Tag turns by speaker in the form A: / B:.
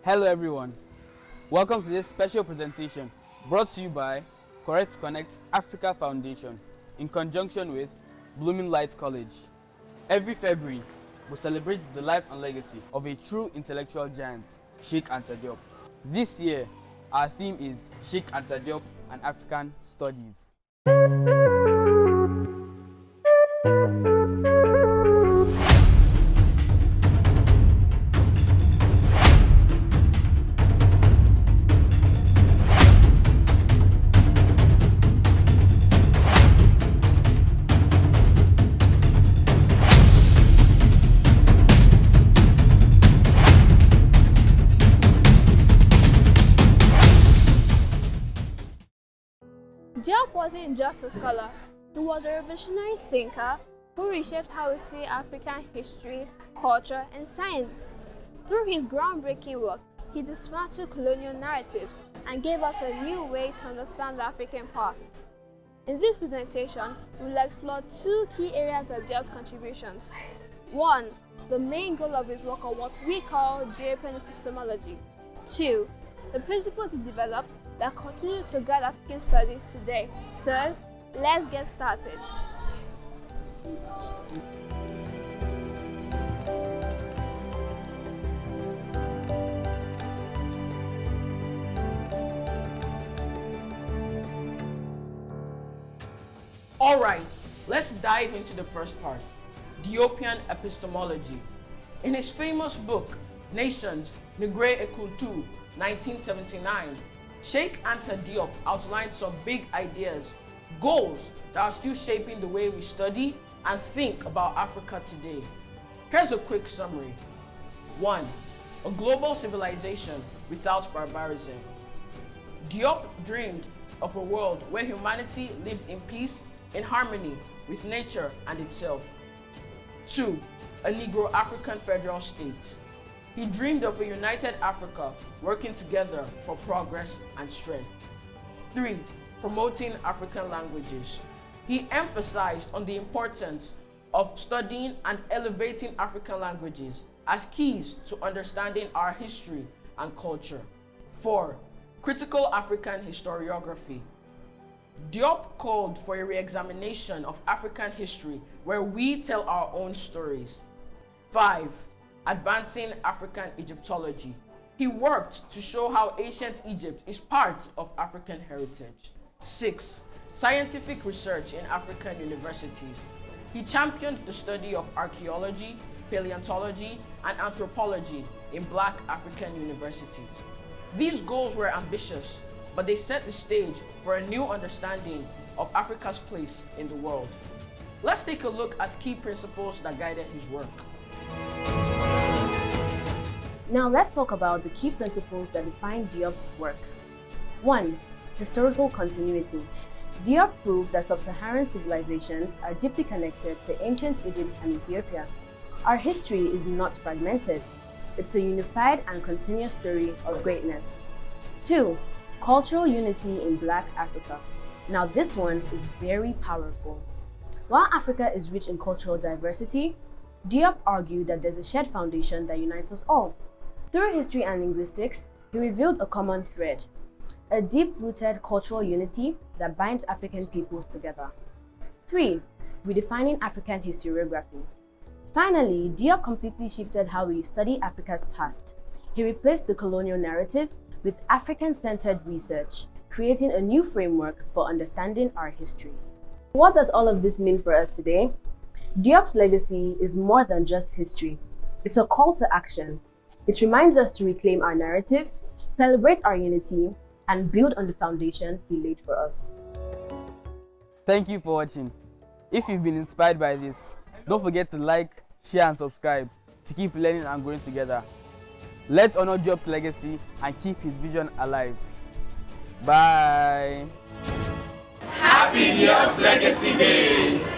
A: Hello everyone, welcome to this special presentation brought to you by Correct Connect Africa Foundation in conjunction with Blooming Light College. Every February, we celebrate the life and legacy of a true intellectual giant, Cheikh Anta Diop. This year, our theme is Cheikh Anta Diop and African Studies.
B: Diop wasn't just a scholar, he was a revolutionary thinker who reshaped how we see African history, culture, and science. Through his groundbreaking work, he dismantled colonial narratives and gave us a new way to understand the African past. In this presentation, we will explore two key areas of Diop's contributions. One, the main goal of his work, or what we call Diopian Epistemology. Two, the principles he developed that continue to guide African studies today. So, let's get started.
C: All right, let's dive into the first part, Diopian Epistemology. In his famous book, Nations, Negre et Culture, 1979, Cheikh Anta Diop outlined some big ideas, goals that are still shaping the way we study and think about Africa today. Here's a quick summary. 1. A global civilization without barbarism. Diop dreamed of a world where humanity lived in peace, in harmony with nature and itself. 2. A Negro-African federal state. He dreamed of a united Africa working together for progress and strength. 3. Promoting African languages. He emphasized on the importance of studying and elevating African languages as keys to understanding our history and culture. 4. Critical African historiography. Diop called for a re-examination of African history where we tell our own stories. 5. Advancing African Egyptology. He worked to show how ancient Egypt is part of African heritage. 6. Scientific research in African universities. He championed the study of archaeology, paleontology, and anthropology in Black African universities. These goals were ambitious, but they set the stage for a new understanding of Africa's place in the world. Let's take a look at key principles that guided his work.
D: Now let's talk about the key principles that define Diop's work. 1. Historical continuity. Diop proved that sub-Saharan civilizations are deeply connected to ancient Egypt and Ethiopia. Our history is not fragmented. It's a unified and continuous story of greatness. 2. Cultural unity in Black Africa. Now this one is very powerful. While Africa is rich in cultural diversity, Diop argued that there's a shared foundation that unites us all. Through history and linguistics, he revealed a common thread, a deep-rooted cultural unity that binds African peoples together. 3. Redefining African historiography. Finally, Diop completely shifted how we study Africa's past. He replaced the colonial narratives with African-centered research, creating a new framework for understanding our history. What does all of this mean for us today? Diop's legacy is more than just history. It's a call to action. It reminds us to reclaim our narratives, celebrate our unity, and build on the foundation he laid for us.
A: Thank you for watching. If you've been inspired by this, don't forget to like, share, and subscribe to keep learning and growing together. Let's honor Diop's legacy and keep his vision alive. Bye.
E: Happy Diop Legacy Day!